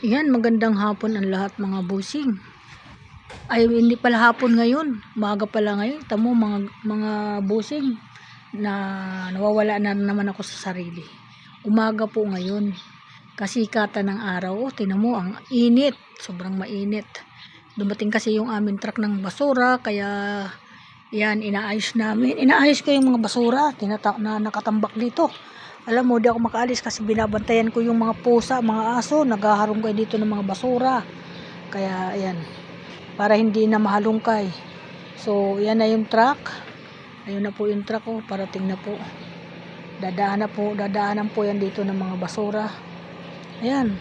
Yan, magandang hapon ang lahat mga busing. Ay, hindi pala hapon ngayon. Umaga pala ngayon. Tamo mga busing na nawawala na naman ako sa sarili. Umaga po ngayon. Kasikatan ng araw. Oh, tinan mo, ang init. Sobrang mainit. Dumating kasi yung aming truck ng basura. Kaya, yan, inaayos namin. Inaayos ko yung mga basura na nakatambak dito. Alam mo, di ako makaalis kasi binabantayan ko yung mga pusa, mga aso. Naghaharong kayo dito ng mga basura. Kaya, ayan. Para hindi na mahalungkay. So, yan na yung truck. Ayun na po yung truck ko. Parating na po. Dadaanan po yan dito ng mga basura. Ayan.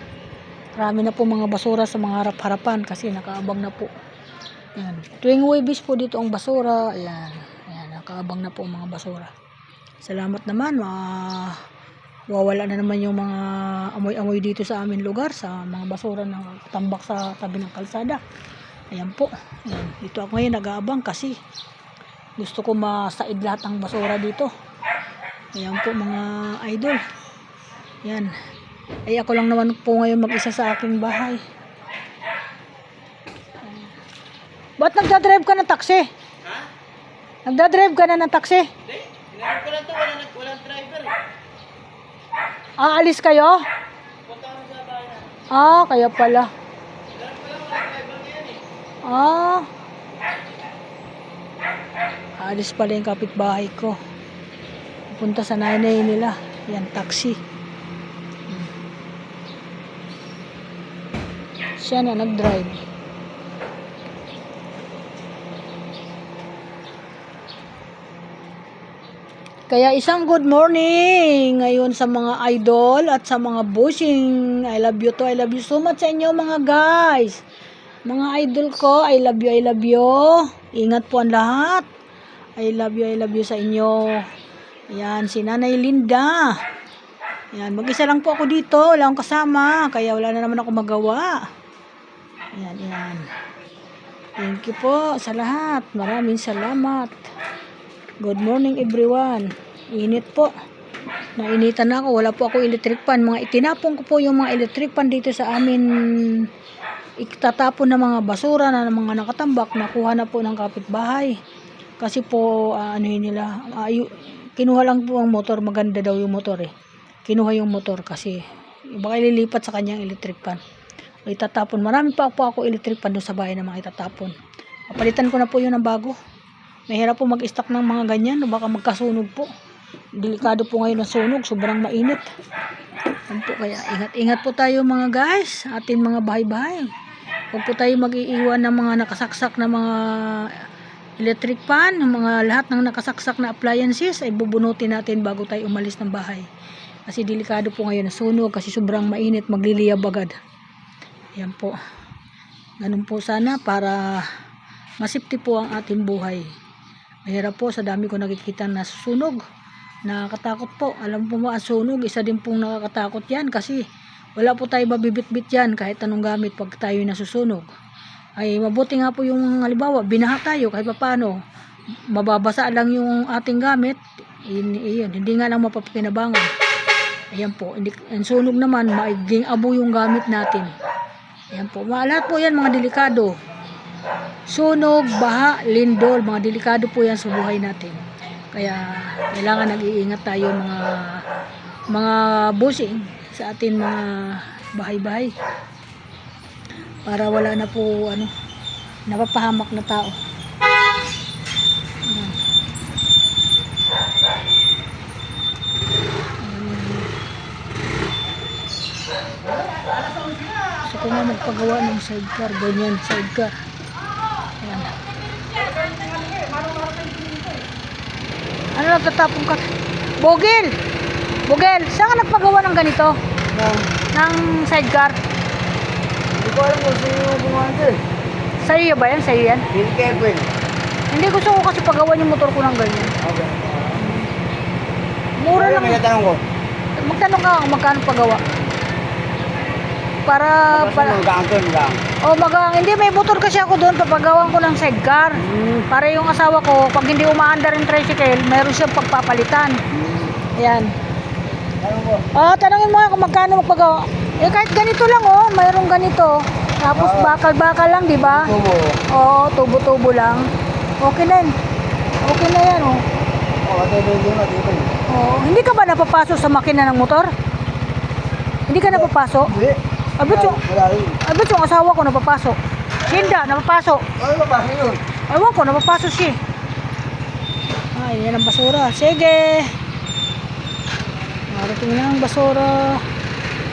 Marami na po mga basura sa mga harap-harapan kasi nakaabang na po. Ayan. Tuwing Huwebes po dito ang basura. Ayan. Ayan. Nakaabang na po ang mga basura. Salamat naman. Wawala na naman yung mga amoy-amoy dito sa amin lugar, sa mga basura na tambak sa tabi ng kalsada. Ayan po. Ayan. Dito ako ngayon nag-aabang kasi gusto ko masaid lahat ng basura dito. Ayan po mga idol. Ayan. Ay ako lang naman po ngayon mag-isa sa aking bahay. Ba't nagdadrive ka ng taxi? Ha? Nagdadrive ka na ng taxi? Hindi. Hinarap ko lang ito. Walang driver eh. Aalis kayo? Punta kami sa bahay na. Kaya pala. Hinarap ko lang. Walang driver ngayon eh. Aalis pala yung kapitbahay ko. Punta sa nanay nila. Yan, taxi. Siya na nag-drive. Kaya isang good morning ngayon sa mga idol at sa mga bushing. I love you to. I love you so much sa inyo mga guys. Mga idol ko, I love you, I love you. Ingat po ang lahat. I love you sa inyo. Ayan, si Nanay Linda. Ayan, mag-isa lang po ako dito. Wala akong kasama. Kaya wala na naman ako magawa. Ayan, ayan. Thank you po sa lahat. Maraming salamat. Good morning everyone. Init po. Nainitan na ako. Wala po ako electric pan. Mga itinapon ko po yung mga electric pan dito sa amin. Itatapon na mga basura na mga nakatambak. Nakuha na po ng kapitbahay. Kasi po, kinuha lang po ang motor. Maganda daw yung motor eh. Kinuha yung motor kasi baka ililipat sa kanyang electric pan. Itatapon. Marami pa po ako electric pan doon sa bahay na mga itatapon. Papalitan ko na po yun ng bago. Mahirap po mag-stock ng mga ganyan. Baka magkasunog po. Delikado po ngayon ang sunog. Sobrang mainit. Po, kaya ingat-ingat po tayo mga guys. Atin mga bahay-bahay. Huwag po tayo mag-iiwan ng mga nakasaksak na mga electric pan. Mga lahat ng nakasaksak na appliances ay bubunutin natin bago tayo umalis ng bahay. Kasi delikado po ngayon ang sunog. Kasi sobrang mainit. Magliliyab agad. Yan po. Ganun po sana para masipti po ang ating buhay. Mahirap po sa dami ko nakikita na sunog. Nakakatakot po. Alam po mo ang sunog, isa din pong nakakatakot yan kasi wala po tayo mabibit-bit yan kahit anong gamit pag tayo nasusunog. Ay mabuti nga po yung halimbawa, binaha tayo kahit paano. Mababasa lang yung ating gamit. Iyon, hindi nga lang mapapakinabangan. Ayan po. Ang sunog naman, maiging abo yung gamit natin. Ayan po. Lahat po yan mga delikado. Sunog, baha, lindol, mga delikado po yan sa buhay natin. Kaya kailangan nag-iingat tayo mga busing sa atin mga bahay-bahay. Para wala na po napapahamak na tao. Gusto ko nga magpagawa ng sidecar, ganyan, sidecar. Ayan. Ano nagtatapong ka? Bogel! Bogel, saan ka nagpagawa ng ganito? Ng sidecar? Hindi ko alam kung sino yung gumawa nito eh. Sa'yo ba yan? Sa'yo yan? Hindi kaya po eh. Hindi, gusto ko kasi pagawa yung motor ko ng ganyan. Okay. Mura lang. May tanong ko. Magtanong ka kung magkano pagawa. Para Magaang to, magaang. hindi, may motor kasi ako doon, papagawan ko ng sidecar. Para yung asawa ko, pag hindi umaandar yung tricycle, mayroon siyang pagpapalitan. Ayan. Tanong ko. Tanongin mo nga kung magkano magpagawa. Eh kahit ganito lang mayroong ganito. Tapos bakal-bakal lang, di ba? Tubo. Oo, tubo-tubo lang. Okay na yan. Okay na yan, oh. Table doon na, table. Oo. Hindi ka ba napapasok sa makina ng motor? Hindi ka napapasok? Hindi. Abot yung, Wala rin. abot yung asawa ko napapasok. Shinda, napapasok. Ano ba kasi yun? Ewan ko, napapasok siya. Ay, yan ang basura. Sige. Marating na ang basura.